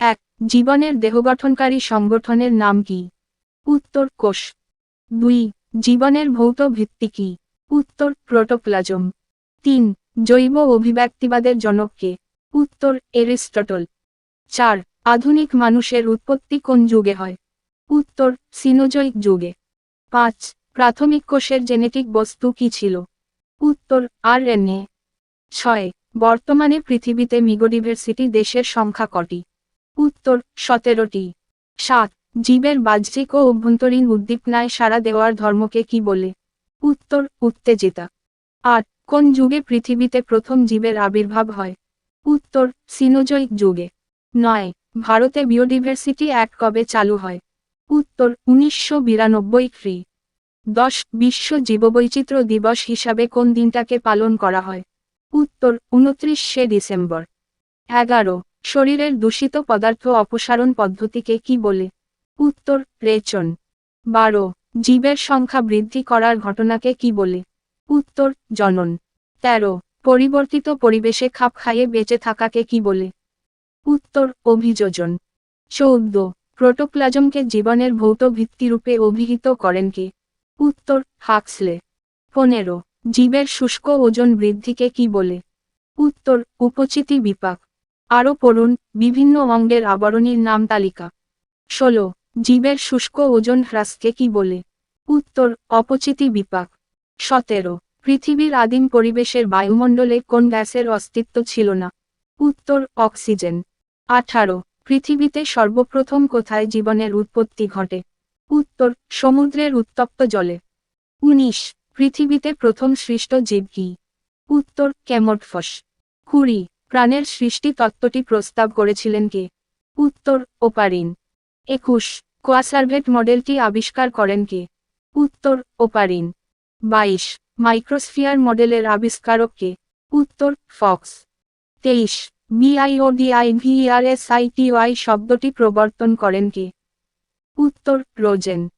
এক। জীবনের দেহগঠনকারী সংগঠনের নাম কি? উত্তর কোষ। 2। জীবনের ভৌত ভিত্তি কি? উত্তর প্রোটোপ্লাজম। 3। জৈব অভিব্যক্তিবাদের জনক কে? উত্তর এরিস্টটল। 4। আধুনিক মানুষের উৎপত্তি কোন যুগে হয়? উত্তর সিনোজোইক যুগে। 5। প্রাথমিক কোষের জেনেটিক বস্তু কি ছিল? উত্তর আরএনএ। 6। বর্তমানে পৃথিবীতে মেগাডিভার্সিটি দেশের সংখ্যা কটি? উত্তর 17টি। 7। জীবের বাহ্যিক ও অভ্যন্তরীণ উদ্দীপনায় সাড়া দেওয়ার ধর্মকে কি বলে? উত্তর উত্তেজিতা। 8। কোন যুগে পৃথিবীতে প্রথম জীবের আবির্ভাব হয়? উত্তর সিনোজোইক যুগে। 9। ভারতে বায়োডিভার্সিটি অ্যাক্ট কবে চালু হয়? উত্তর 1992 খ্রি। 10। বিশ্ব জীববৈচিত্র্য দিবস হিসাবে কোন দিনটাকে পালন করা হয়? উত্তর 29শে ডিসেম্বর। 11। শরীরের দূষিত পদার্থ অপসারণ পদ্ধতিকে কি বলে? উত্তর রেচন। 12। জীবের সংখ্যা বৃদ্ধি করার ঘটনাকে কি বলে? উত্তর জনন। 13। পরিবর্তিত পরিবেশে খাপ খাইয়ে বেঁচে থাকাকে কি বলে? উত্তর অভিযোজন। 14। প্রোটোপ্লাজমকে জীবনের ভৌত ভিত্তিরূপে অভিহিত করেন কে? উত্তর হাক্সলে। 15। জীবের শুষ্ক ওজন বৃদ্ধিকে কি বলে? উত্তর উপচিতি বিপাক। আরও পড়ুন, বিভিন্ন অঙ্গের আবরণীর নাম তালিকা। 16। জীবের শুষ্ক ওজন হ্রাসকে কি বলে? উত্তর অপচিতি বিপাক। 17। পৃথিবীর আদিম পরিবেশের বায়ুমণ্ডলে কোন গ্যাসের অস্তিত্ব ছিল না? উত্তর অক্সিজেন। 18। পৃথিবীতে সর্বপ্রথম কোথায় জীবনের উৎপত্তি ঘটে? উত্তর সমুদ্রের উত্তপ্ত জলে। 19। পৃথিবীতে প্রথম সৃষ্ট জীব কি? উত্তর কেমোডফস। 20। প্রাণের সৃষ্টি তত্ত্বটি প্রস্তাব করেছিলেন কে? উত্তর ওপারিন। 21। কোয়াসারভেট মডেলটি আবিষ্কার করেন কে? উত্তর ওপারিন। 22। মাইক্রোস্ফিয়ার মডেলের আবিষ্কারক কে? উত্তর ফক্স। 23। বিআইওডিআইভিআরএসআইটিওয়াই শব্দটি প্রবর্তন করেন কে? উত্তর রোজেন।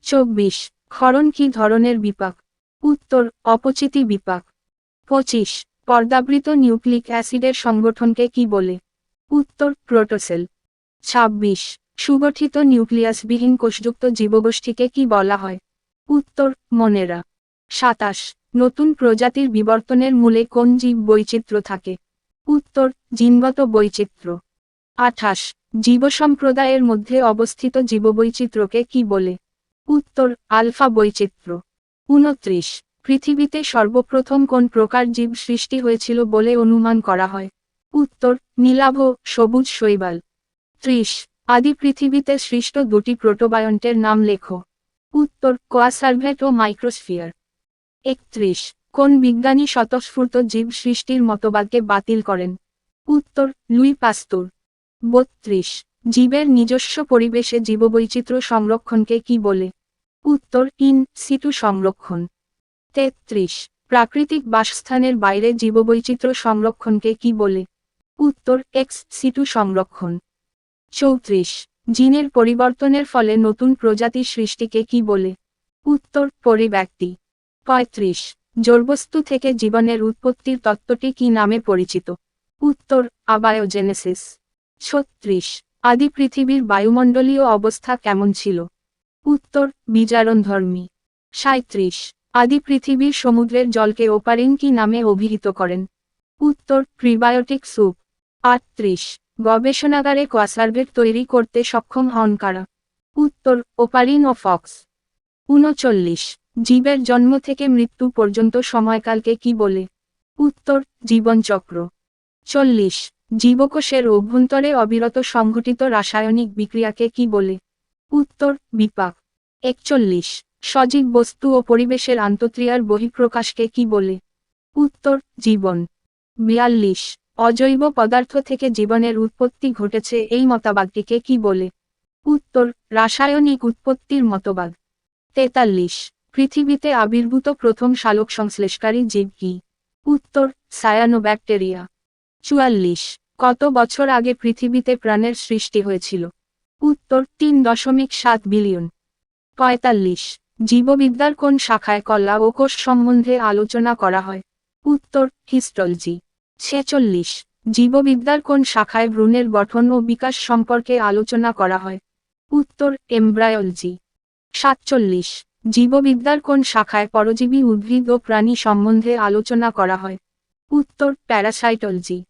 24। ক্ষরণ কি ধরনের বিপাক? উত্তর অপচিতি বিপাক। 25। পর্দাবৃত নিউক্লিক অ্যাসিডের সংগঠনকে কি বলে? উত্তর প্রোটোসেল। 26। সুগঠিত নিউক্লিয়াসবিহীন কোষযুক্ত জীবগোষ্ঠীকে কি বলা হয়? উত্তর মনেরা। 27। নতুন প্রজাতির বিবর্তনের মূলে কোন জীব বৈচিত্র্য থাকে? উত্তর জিনগত বৈচিত্র্য। 28। জীবসম্প্রদায়ের মধ্যে অবস্থিত জীববৈচিত্র্যকে কি বলে? উত্তর আলফা বৈচিত্র্য। 29। পৃথিবীতে সর্বপ্রথম কোন প্রকার জীব সৃষ্টি হয়েছিল বলে অনুমান করা হয়? উত্তর নীলাভ সবুজ শৈবাল। 30। আদি পৃথিবীতে সৃষ্ট দুটি প্রোটোবায়ন্টের নাম লেখো। উত্তর কোয়াসারভেট ও মাইক্রোস্ফিয়ার। 31। কোন বিজ্ঞানী স্বতঃস্ফূর্ত জীব সৃষ্টির মতবাদকে বাতিল করেন? উত্তর লুই পাস্তুর। 32। জীবের নিজস্ব পরিবেশে জীববৈচিত্র্য সংরক্ষণকে কি বলে? উত্তর ইন সিটু সংরক্ষণ। 33। প্রাকৃতিক বাসস্থানের বাইরে জীববৈচিত্র্য সংরক্ষণকে কি বলে? উত্তর এক্স সিটু সংরক্ষণ। 34। জিনের পরিবর্তনের ফলে নতুন প্রজাতির সৃষ্টিকে কি বলে? উত্তর পরিব্যক্তি। 35। জড়বস্তু থেকে জীবনের উৎপত্তির তত্ত্বটি কি নামে পরিচিত? উত্তর আবায়োজেনেসিস। 36। আদি পৃথিবীর বায়ুমণ্ডলীয় অবস্থা কেমন ছিল? উত্তর বিজারণধর্মী। 37। আদি পৃথিবীর সমুদ্রের জলকে ওপারিন কি নামে অভিহিত করেন? উত্তর প্রিবায়োটিক স্যুপ। 38। গবেষণাগারে কোয়াসারভেট তৈরি করতে সক্ষম হন কারা? উত্তর ওপারিন ও ফক্স। 39। জীবের জন্ম থেকে মৃত্যু পর্যন্ত সময়কালকে কি বলে? উত্তর জীবনচক্র। 40। জীবকোষের অভ্যন্তরে অবিরত সংঘটিত রাসায়নিক বিক্রিয়াকে কি বলে? উত্তর বিপাক। 41। সজীব বস্তু ও পরিবেশের আন্তঃক্রিয়ার বহিঃপ্রকাশকে কি বলে? উত্তর জীবন। 42। অজৈব পদার্থ থেকে জীবনের উৎপত্তি ঘটেছে এই মতবাদটিকে কি বলে? উত্তর রাসায়নিক উৎপত্তির মতবাদ। 43। পৃথিবীতে আবির্ভূত প্রথম সালোকসংশ্লেষকারী জীব কি? উত্তর সায়ানোব্যাকটেরিয়া। 44। কত বছর আগে পৃথিবীতে প্রাণের সৃষ্টি হয়েছিল? উত্তর 3.7 বিলিয়ন। 45। জীববিদ্যার কোন শাখায় কলা ও কোষ সম্বন্ধে আলোচনা করা হয়? উত্তর হিস্টোলজি। 46। জীববিদ্যার কোন শাখায় ভ্রূণের গঠন ও বিকাশ সম্পর্কে আলোচনা করা হয়? উত্তর এমব্রায়োলজি। 47 জীববিদ্যার কোন শাখায় পরজীবী উদ্ভিদ ও প্রাণী সম্বন্ধে আলোচনা করা হয়? উত্তর প্যারাসাইটোলজি।